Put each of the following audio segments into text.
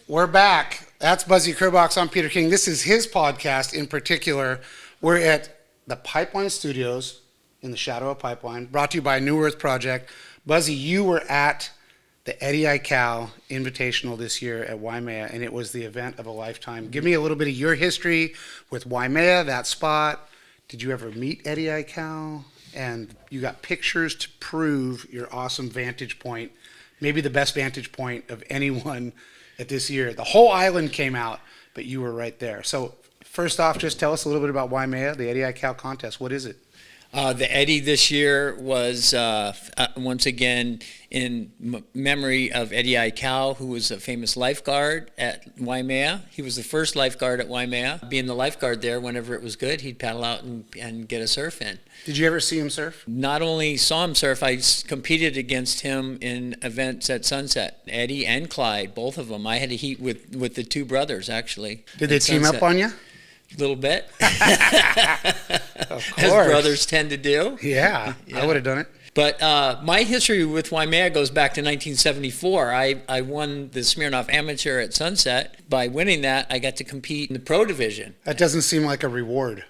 We're back. That's Buzzy Kerbox. I'm Peter King. This is his podcast in particular. We're at the Pipeline Studios in the shadow of Pipeline, brought to you by New Earth Project. Buzzy, you were at the Eddie Aikau Invitational this year at Waimea, and it was the event of a lifetime. Give me a little bit of your history with Waimea, that spot. Did you ever meet Eddie Aikau? And you got pictures to prove your awesome vantage point, maybe the best vantage point of anyone at this year. The whole island came out, but you were right there. So first off, just tell us a little bit about Waimea, the Eddie Aikau contest. What is it? The Eddie this year was, once again, in memory of Eddie Aikau, who was a famous lifeguard at Waimea. He was the first lifeguard at Waimea. Being the lifeguard there, whenever it was good, he'd paddle out and get a surf in. Did you ever see him surf? Not only saw him surf, I competed against him in events at Sunset. Eddie and Clyde, both of them. I had a heat with the two brothers, actually. Did they team up on you? A little bit. Of course. As brothers tend to do. Yeah. I would have done it. But my history with Waimea goes back to 1974. I won the Smirnoff Amateur at Sunset. By winning that, I got to compete in the pro division. That doesn't seem like a reward.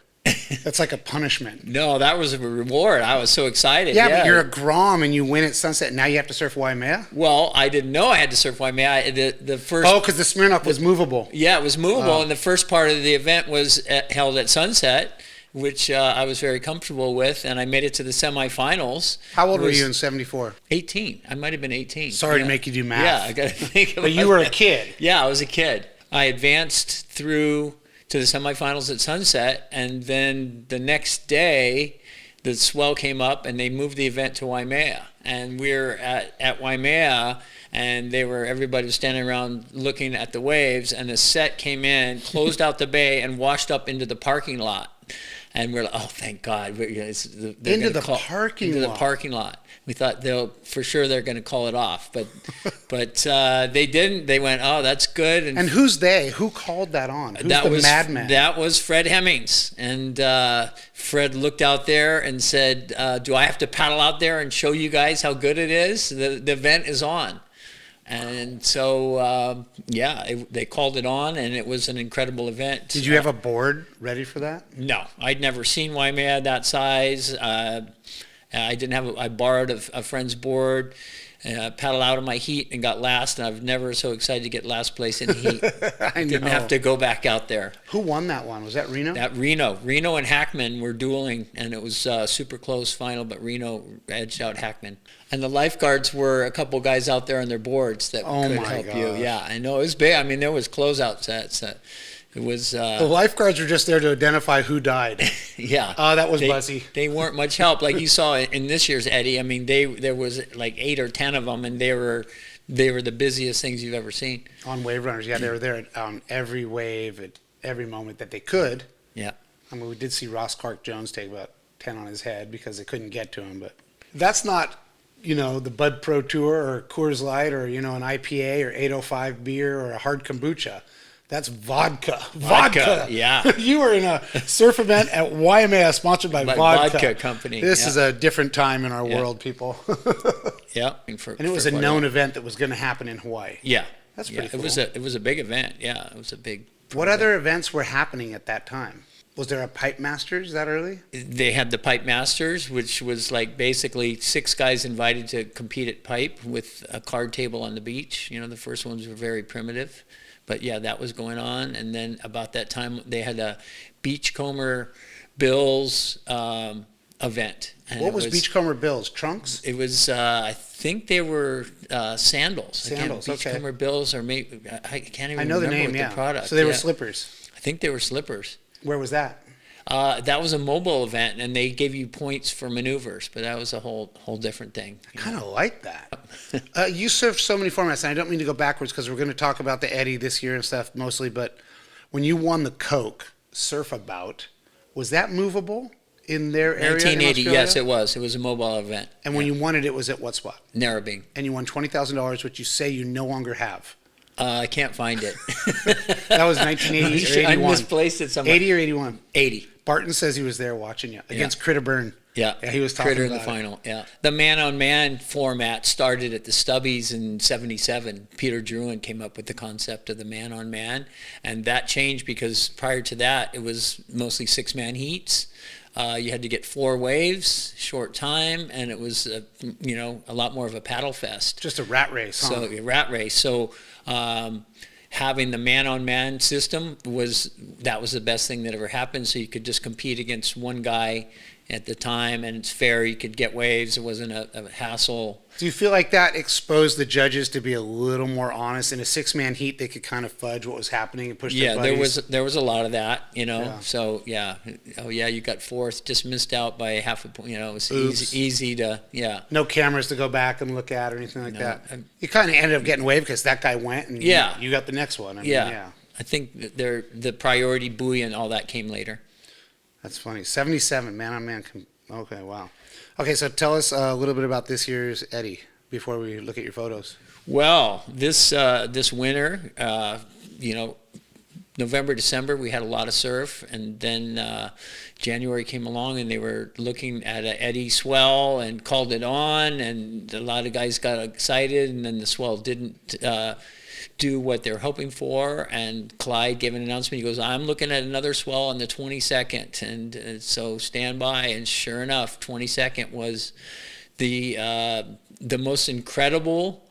That's like a punishment. No, that was a reward. I was so excited. Yeah, but you're a Grom and you win at Sunset. Now you have to surf Waimea? Well, I didn't know I had to surf Waimea. The first. Oh, because the Smirnoff was movable. Yeah, it was movable, and the first part of the event was held at Sunset, which I was very comfortable with, and I made it to the semifinals. How old were you in 74? 18. I might have been 18. Sorry to make you do math. Yeah, I got to think about But you were a kid. Yeah, I was a kid. I advanced through to the semifinals at Sunset, and then the next day, the swell came up, and they moved the event to Waimea. And we're at Waimea, and everybody was standing around looking at the waves, and the set came in, closed out the bay, and washed up into the parking lot. And we're like, oh, thank God. Into the parking lot. We thought they're going to call it off. But they didn't. They went, oh, that's good. And who's they? Who called that on? Who's the madman? That was Fred Hemmings. And Fred looked out there and said, do I have to paddle out there and show you guys how good it is? The event is on. And so, they called it on, and it was an incredible event. Did you have a board ready for that? No, I'd never seen Waimea that size. I borrowed a friend's board, paddled out of my heat and got last, and I was never so excited to get last place in heat. I didn't have to go back out there. Who won that one? Was that Reno? Reno and Hackman were dueling, and it was a super close final, but Reno edged out Hackman. And the lifeguards were a couple guys out there on their boards that could help you. Yeah, I know. It was big. I mean, there was closeout sets. It was. The lifeguards were just there to identify who died. Yeah. That was Buzzy. They weren't much help. Like you saw in this year's Eddie, I mean, there was like 8 or 10 of them, and they were the busiest things you've ever seen. On wave runners, yeah, they were there on every wave at every moment that they could. Yeah. I mean, we did see Ross Clark Jones take about 10 on his head because they couldn't get to him, but that's not, the Bud Pro Tour or Coors Light or, an IPA or 805 beer or a hard kombucha. That's vodka. Vodka. Yeah. You were in a surf event at Waimea sponsored by Vodka Company. This is a different time in our world, people. Yeah. And it was a known event that was going to happen in Hawaii. Yeah. That's pretty cool. It was a big event. Yeah. It was a big. What other events were happening at that time? Was there a Pipe Masters that early? They had the Pipe Masters, which was like basically 6 guys invited to compete at pipe with a card table on the beach. The first ones were very primitive. But yeah, that was going on. And then about that time, they had a Beachcomber Bills event. And what was Beachcomber Bills? Trunks? It was, I think they were sandals. Sandals, okay. Beachcomber Bills, or maybe, I can't even remember the name, the product. So they were slippers? I think they were slippers. Where was that? That was a mobile event, and they gave you points for maneuvers, but that was a whole different thing. I kind of like that. You surfed so many formats, and I don't mean to go backwards because we're going to talk about the Eddie this year and stuff mostly, but when you won the Coke Surfabout, was that movable in their area? 1980, yes, it was. It was a mobile event. And when you won it, it was at what spot? Narrabeen. And you won $20,000, which you say you no longer have. I can't find it. That was 1980 or 81. I misplaced it somewhere. 80 or 81? 80. Barton says he was there watching you against Critter Burn. Yeah, he was talking Critter in the about it. final. Yeah, the man-on-man format started at the Stubbies in '77. Peter Druin came up with the concept of the man-on-man, and that changed because prior to that, it was mostly six-man heats. You had to get 4 waves, short time, and it was a lot more of a paddle fest. Just a rat race, huh? So a rat race. So having the man-on-man system was the best thing that ever happened. So you could just compete against one guy at the time, and it's fair. You could get waves. It wasn't a hassle. Do you feel like that exposed the judges to be a little more honest? In a 6-man heat, they could kind of fudge what was happening and push their buddies. There was a lot of that, Yeah. So you got 4th, just missed out by half a point. It was Oops. easy to No cameras to go back and look at or anything like No, that. You kind of ended up getting waved because that guy went and Yeah. you got the next one. I mean, yeah. I think that the priority buoy and all that came later. That's funny. 77 man-on-man. Okay, wow. Okay, so tell us a little bit about this year's Eddie before we look at your photos. Well, this winter, November, December, we had a lot of surf, and then January came along, and they were looking at an eddy swell and called it on, and a lot of guys got excited, and then the swell didn't do what they're hoping for, and Clyde gave an announcement. He goes, "I'm looking at another swell on the 22nd," and so stand by, and sure enough, 22nd was the most incredible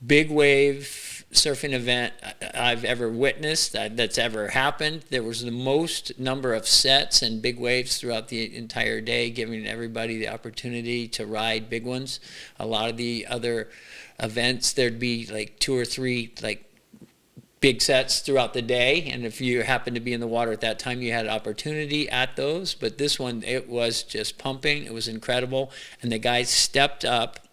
big wave surfing event I've ever witnessed, that's ever happened. There was the most number of sets and big waves throughout the entire day, giving everybody the opportunity to ride big ones. A lot of the other events, there'd be like 2 or 3 like big sets throughout the day, and if you happened to be in the water at that time, you had opportunity at those. But this one, it was just pumping. It was incredible, and the guys stepped up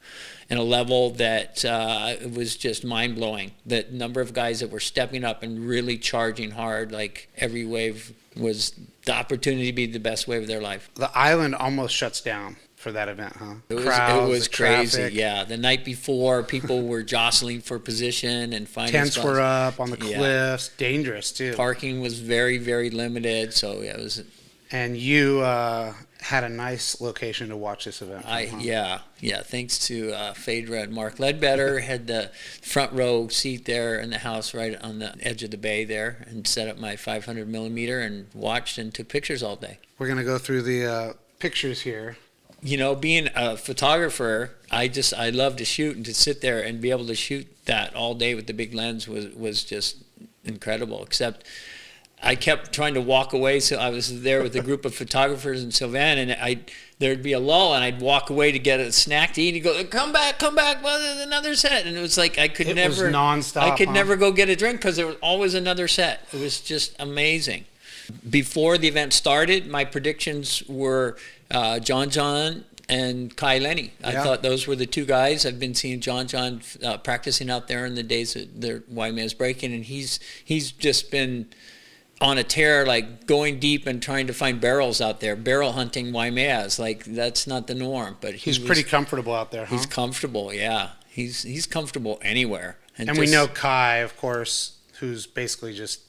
in a level that it was just mind-blowing. The number of guys that were stepping up and really charging hard, like every wave was the opportunity to be the best wave of their life. The island almost shuts down for that event, huh? It Crowds, was the crazy. traffic. Yeah, the night before, people were jostling for position and finding Tents spots. were up on the Yeah. cliffs. Dangerous, too. Parking was very, very limited, so yeah, it was. And you had a nice location to watch this event. Huh? Yeah. Thanks to Phaedra and Mark Ledbetter, had the front row seat there in the house right on the edge of the bay there, and set up my 500 millimeter and watched and took pictures all day. We're going to go through the pictures here. Being a photographer, I love to shoot, and to sit there and be able to shoot that all day with the big lens was just incredible. Except I kept trying to walk away, so I was there with a group of photographers in Sylvan, and there'd be a lull, and I'd walk away to get a snack to eat, and he'd go, come back, well, there's another set. And it was like It was nonstop, I could huh? never go get a drink because there was always another set. It was just amazing. Before the event started, my predictions were John and Kai Lenny. I Yeah. thought those were the 2 guys. I've been seeing John practicing out there in the days that their Waimea's breaking, and he's just been on a tear, like going deep and trying to find barrels out there, barrel hunting Waimeas. Like, that's not the norm, but He's pretty comfortable out there, huh? He's comfortable, yeah. He's comfortable anywhere. And we know Kai, of course, who's basically just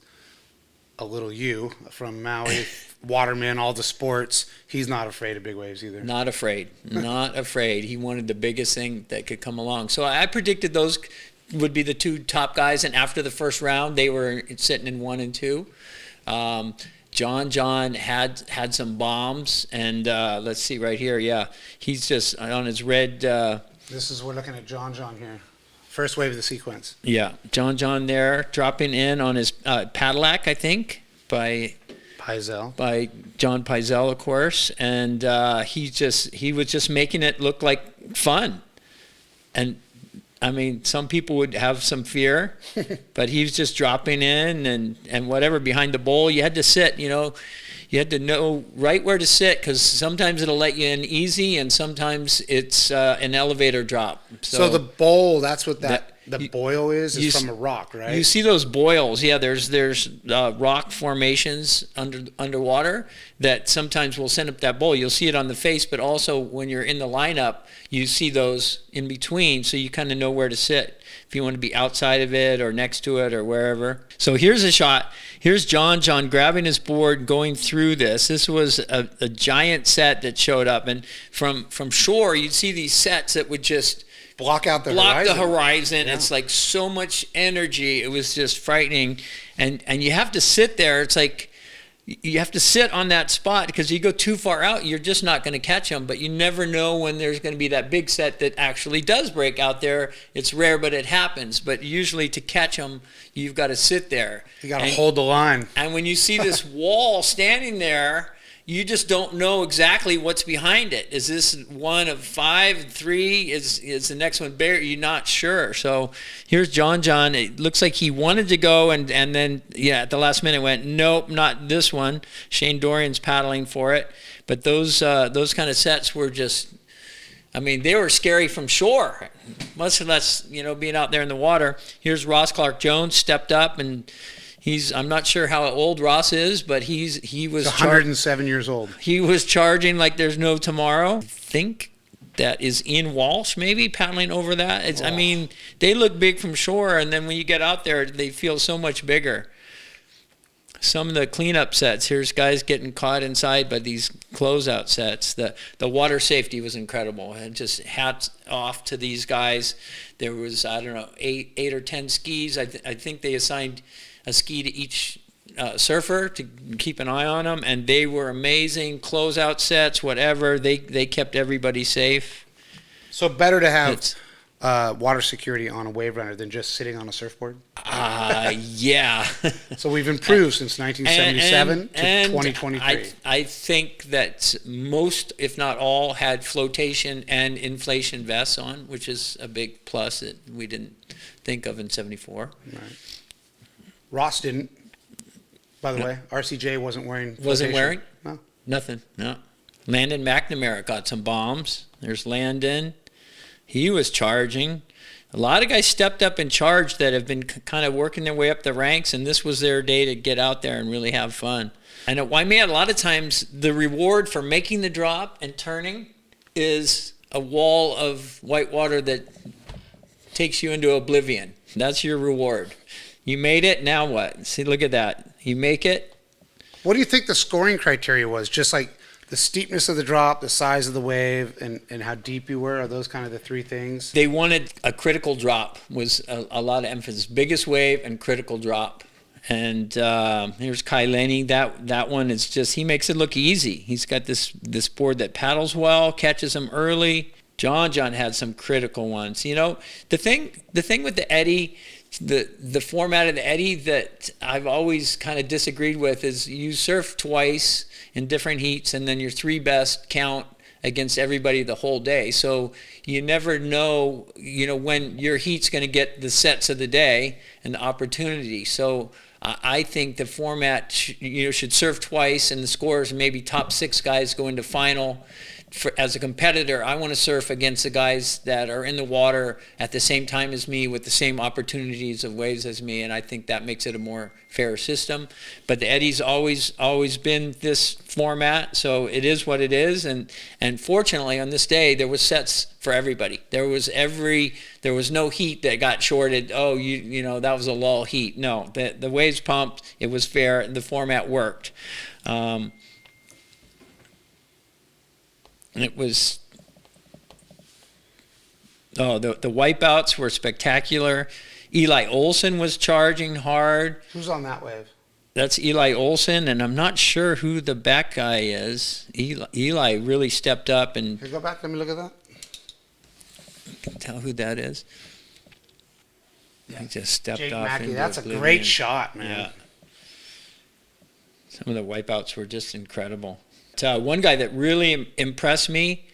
a little you from Maui, waterman, all the sports. He's not afraid of big waves either. Not afraid. He wanted the biggest thing that could come along. So I predicted those would be the 2 top guys, and after the first round, they were sitting in 1 and 2. John had some bombs, and let's see right here. Yeah, he's just on his red. We're looking at John here. First wave of the sequence. Yeah, John there dropping in on his Cadillac, I think, by John Pizell, of course, and he was just making it look like fun, and I mean, some people would have some fear, but he was just dropping in and whatever behind the bowl. You had to sit, you had to know right where to sit, because sometimes it'll let you in easy, and sometimes it's an elevator drop. So the bowl, that's what the boil is you from a rock, right? You see those boils. Yeah, there's rock formations underwater that sometimes will send up that boil. You'll see it on the face, but also when you're in the lineup, you see those in between, so you kind of know where to sit if you want to be outside of it or next to it or wherever. So here's a shot. Here's John grabbing his board, going through this. This was a giant set that showed up, and from shore, you'd see these sets that would just block the horizon. Yeah. It's like so much energy. It was just frightening, and you have to sit there. It's like you have to sit on that spot, because you go too far out, you're just not going to catch them. But you never know when there's going to be that big set that actually does break out there. It's rare, but it happens. But usually to catch them, you've got to sit there. You got to hold the line. And when you see this wall standing there, you just don't know exactly what's behind it. Is this one of 5, 3? Is the next one bigger? You're not sure. So here's John. It looks like he wanted to go, and then, at the last minute went, nope, not this one. Shane Dorian's paddling for it. But those kind of sets were just, they were scary from shore, much less, being out there in the water. Here's Ross Clark Jones stepped up, and I'm not sure how old Ross is, but he was 107 years old. He was charging like there's no tomorrow. I think that is Ian Walsh maybe paddling over that. They look big from shore, and then when you get out there, they feel so much bigger. Some of the cleanup sets, here's guys getting caught inside by these closeout sets. The water safety was incredible, and just hats off to these guys. There was, I don't know, 8 or 10 skis. I think they assigned a ski to each surfer to keep an eye on them, and they were amazing. Closeout sets, whatever, they kept everybody safe. So better to have water security on a wave runner than just sitting on a surfboard? Yeah. So we've improved since 1977 to 2023. I think that most, if not all, had flotation and inflation vests on, which is a big plus that we didn't think of in 74. Right. Ross didn't. By the way, RCJ wasn't wearing flotation. Wasn't wearing? No. Nothing, no. Landon McNamara got some bombs. There's Landon. He was charging. A lot of guys stepped up and charged that have been kind of working their way up the ranks, and this was their day to get out there and really have fun. And at Waimea, a lot of times, the reward for making the drop and turning is a wall of white water that takes you into oblivion. That's your reward. You made it, now what? See, look at that. You make it. What do you think the scoring criteria was? Just like the steepness of the drop, the size of the wave, and how deep you were? Are those kind of the 3 things? They wanted a critical drop, was a lot of emphasis. Biggest wave and critical drop. And here's Kai Lenny. That one is just, he makes it look easy. He's got this board that paddles well, catches them early. John had some critical ones. The thing with the eddy, the format of the eddy that I've always kind of disagreed with is you surf twice in different heats, and then your 3 best count against everybody the whole day. So you never know, when your heat's going to get the sets of the day and the opportunity. So I think the format should surf twice, and the scores, maybe top 6 guys go into final. As a competitor, I want to surf against the guys that are in the water at the same time as me with the same opportunities of waves as me, and I think that makes it a more fair system. But the eddy's always been this format, so it is what it is. And fortunately, on this day, there was sets for everybody. There was no heat that got shorted. Oh, that was a lull heat. No, the waves pumped. It was fair. The format worked. And it was, the wipeouts were spectacular. Eli Olsen was charging hard. Who's on that wave? That's Eli Olsen, and I'm not sure who the back guy is. Eli really stepped up. And Can you go back? Let me look at that. You can tell who that is. Yeah. He just stepped Jake off. Mackey, that's a great shot, man. Yeah. Some of the wipeouts were just incredible. One guy that really impressed me,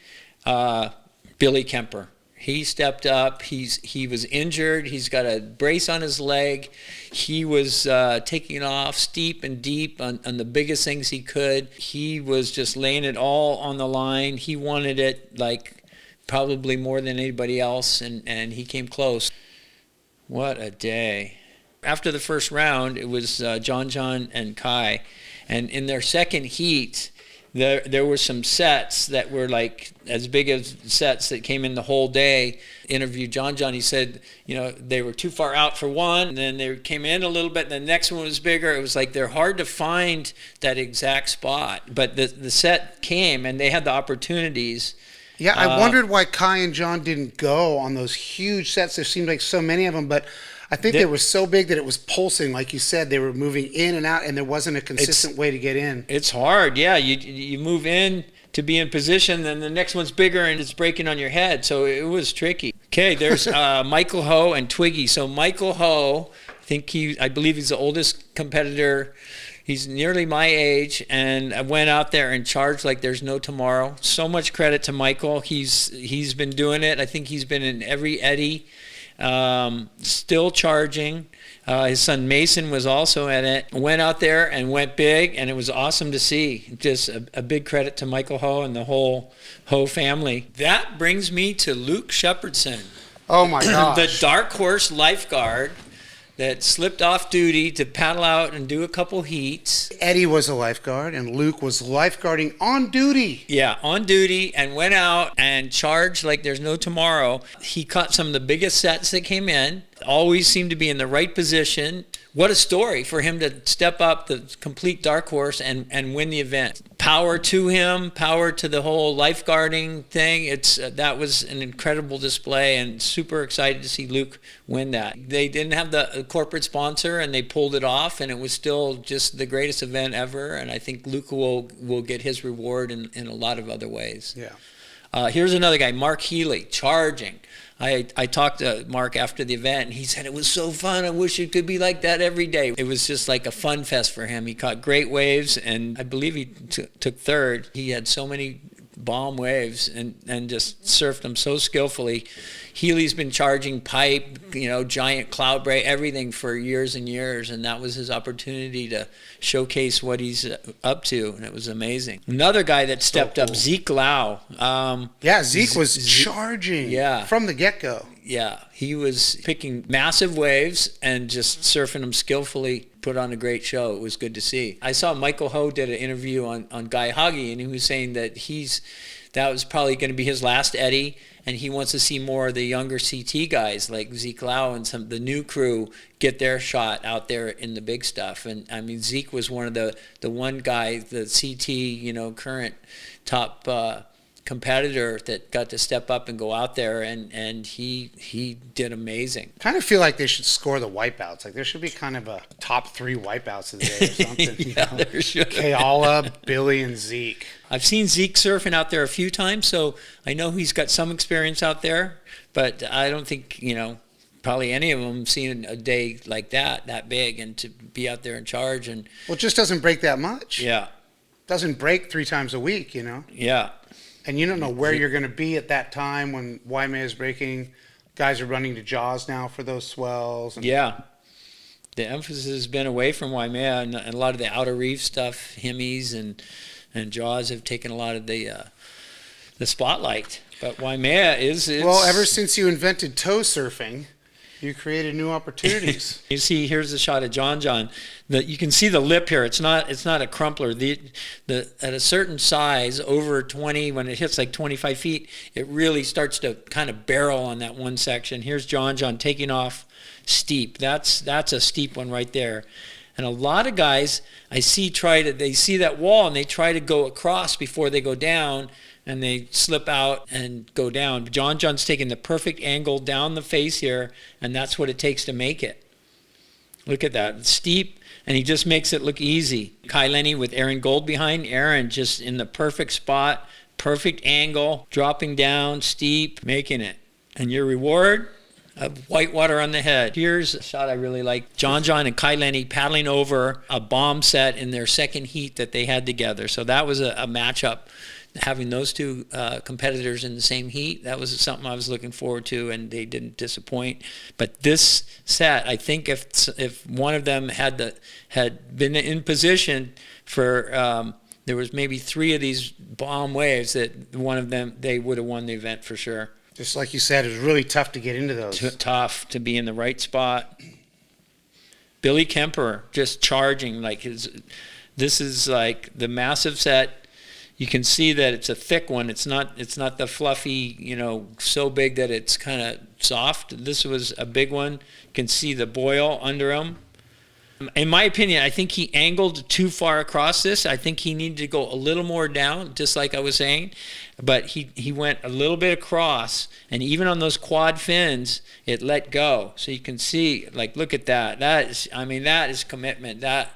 Billy Kemper. He stepped up. He was injured. He's got a brace on his leg. He was taking off steep and deep on the biggest things he could. He was just laying it all on the line. He wanted it like probably more than anybody else, and he came close. What a day. After the first round, it was John and Kai. And in their second heat, there were some sets that were like as big as sets that came in the whole day. Interviewed John. He said, they were too far out for one, and then they came in a little bit, and the next one was bigger. It was like they're hard to find that exact spot. But the set came, and they had the opportunities. Yeah, I wondered why Kai and John didn't go on those huge sets. There seemed like so many of them, but I think they were so big that it was pulsing. Like you said, they were moving in and out, and there wasn't a consistent way to get in. It's hard, yeah. You move in to be in position, then the next one's bigger, and it's breaking on your head. So it was tricky. Okay, there's Michael Ho and Twiggy. So Michael Ho, I believe he's the oldest competitor. He's nearly my age, and I went out there and charged like there's no tomorrow. So much credit to Michael. He's been doing it. I think he's been in every eddy. Still charging. His son Mason was also in it. Went out there and went big, and it was awesome to see. Just a big credit to Michael Ho and the whole Ho family. That brings me to Luke Shepherdson. Oh my gosh. The dark horse lifeguard that slipped off duty to paddle out and do a couple heats. Eddie was a lifeguard, and Luke was lifeguarding on duty. Yeah, on duty, and went out and charged like there's no tomorrow. He caught some of the biggest sets that came in, always seemed to be in the right position. What a story for him to step up, the complete dark horse, and win the event. Power to him, power to the whole lifeguarding thing. That was an incredible display, and super excited to see Luke win that. They didn't have the corporate sponsor, and they pulled it off, and it was still just the greatest event ever. And I think Luke will get his reward in a lot of other ways. Yeah. Here's another guy, Mark Healy, charging. I talked to Mark after the event, and he said, it was so fun. I wish it could be like that every day. It was just like a fun fest for him. He caught great waves, and I believe he took third. He had so many bomb waves and just surfed them so skillfully. Healy's been charging pipe, giant cloud break, everything for years and years, and that was his opportunity to showcase what he's up to, and it was amazing. Another guy that stepped up, Zeke Lau. Zeke was charging from the get-go. Yeah, he was picking massive waves and just surfing them skillfully, put on a great show. It was good to see. I saw Michael Ho did an interview on Guy Hoggy, and he was saying that that was probably going to be his last eddy, and he wants to see more of the younger CT guys like Zeke Lau and some of the new crew get their shot out there in the big stuff. And I mean, Zeke was one of the one guy, the CT, current top competitor that got to step up and go out there, and he did amazing. Kind of feel like they should score the wipeouts. Like there should be kind of a top 3 wipeouts of the day or something. There should. Kayala, Billy, and Zeke. I've seen Zeke surfing out there a few times, so I know he's got some experience out there, but I don't think, probably any of them seen a day like that big, and to be out there and charge. And well, it just doesn't break that much. Yeah. Doesn't break 3 times a week, Yeah. And you don't know where you're going to be at that time when Waimea is breaking. Guys are running to Jaws now for those swells. Yeah. The emphasis has been away from Waimea, and a lot of the outer reef stuff, Hemis and Jaws have taken a lot of the spotlight. But Waimea is... Well, ever since you invented tow surfing, you created new opportunities. You see, here's a shot of John. You can see the lip here. It's not a crumpler. At a certain size, over 20, when it hits like 25 feet, it really starts to kind of barrel on that one section. Here's John taking off steep. That's a steep one right there. And a lot of guys I see they see that wall and they try to go across before they go down, and they slip out and go down. John's taking the perfect angle down the face here, and that's what it takes to make it. Look at that. It's steep, and he just makes it look easy. Kai Lenny with Aaron Gold behind. Aaron just in the perfect spot, perfect angle, dropping down, steep, making it. And your reward? A white water on the head. Here's a shot I really like. John and Kai Lenny paddling over a bomb set in their second heat that they had together. So that was a matchup. Having those two competitors in the same heat, that was something I was looking forward to, and they didn't disappoint. But this set, I think if one of them had been in position for, there was maybe 3 of these bomb waves, that one of them, they would have won the event for sure. Just like you said, it was really tough to get into those. Tough to be in the right spot. Billy Kemper just charging like this is like the massive set. You can see that it's a thick one. It's not the fluffy, so big that it's kind of soft. This was a big one. You can see the boil under him. In my opinion, I think he angled too far across this. I think he needed to go a little more down, just like I was saying. But he went a little bit across, and even on those quad fins, it let go. So you can see, like, look at that. That is commitment. That,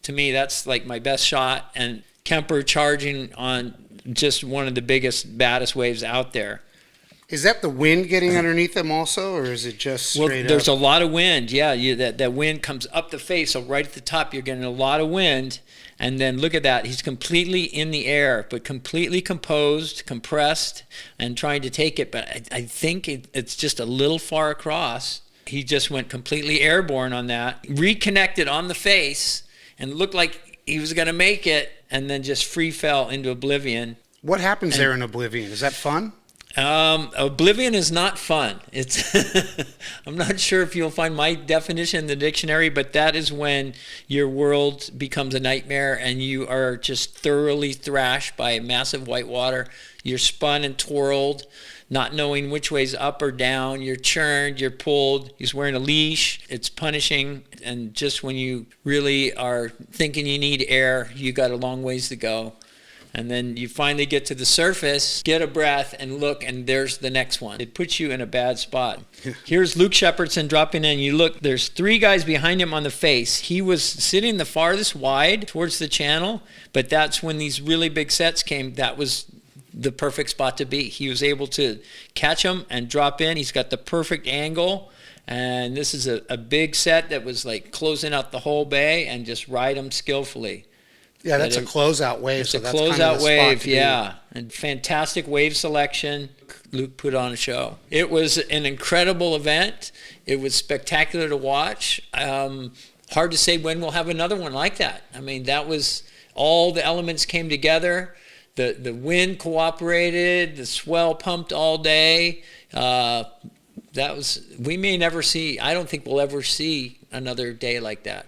to me, that's like my best shot. And Kemper charging on just one of the biggest, baddest waves out there. Is that the wind getting underneath them also, or is it just straight up? There's a lot of wind. Yeah, that wind comes up the face, so right at the top you're getting a lot of wind. And then look at that. He's completely in the air, but completely composed, compressed, and trying to take it. But I think it's just a little far across. He just went completely airborne on that, reconnected on the face, and looked like he was going to make it, and then just free fell into oblivion. What happens there in oblivion? Is that fun? Oblivion is not fun. It's I'm not sure if you'll find my definition in the dictionary, but that is when your world becomes a nightmare and you are just thoroughly thrashed by massive white water. You're spun and twirled, not knowing which way's up or down. You're churned, you're pulled. He's wearing a leash. It's punishing. And just when you really are thinking you need air, you got a long ways to go. And then you finally get to the surface, get a breath, and look, and there's the next one. It puts you in a bad spot. Here's Luke Shepardson dropping in. You look, there's 3 guys behind him on the face. He was sitting the farthest wide towards the channel, but that's when these really big sets came. That was the perfect spot to be. He was able to catch them and drop in. He's got the perfect angle. And this is a big set that was like closing out the whole bay and just ride them skillfully. Yeah, that's a closeout wave. It's so a that's closeout kind of the wave, spot to yeah. And fantastic wave selection. Luke put on a show. It was an incredible event. It was spectacular to watch. Hard to say when we'll have another one like that. I mean, that was all the elements came together. The wind cooperated. The swell pumped all day. We may never see. I don't think we'll ever see another day like that.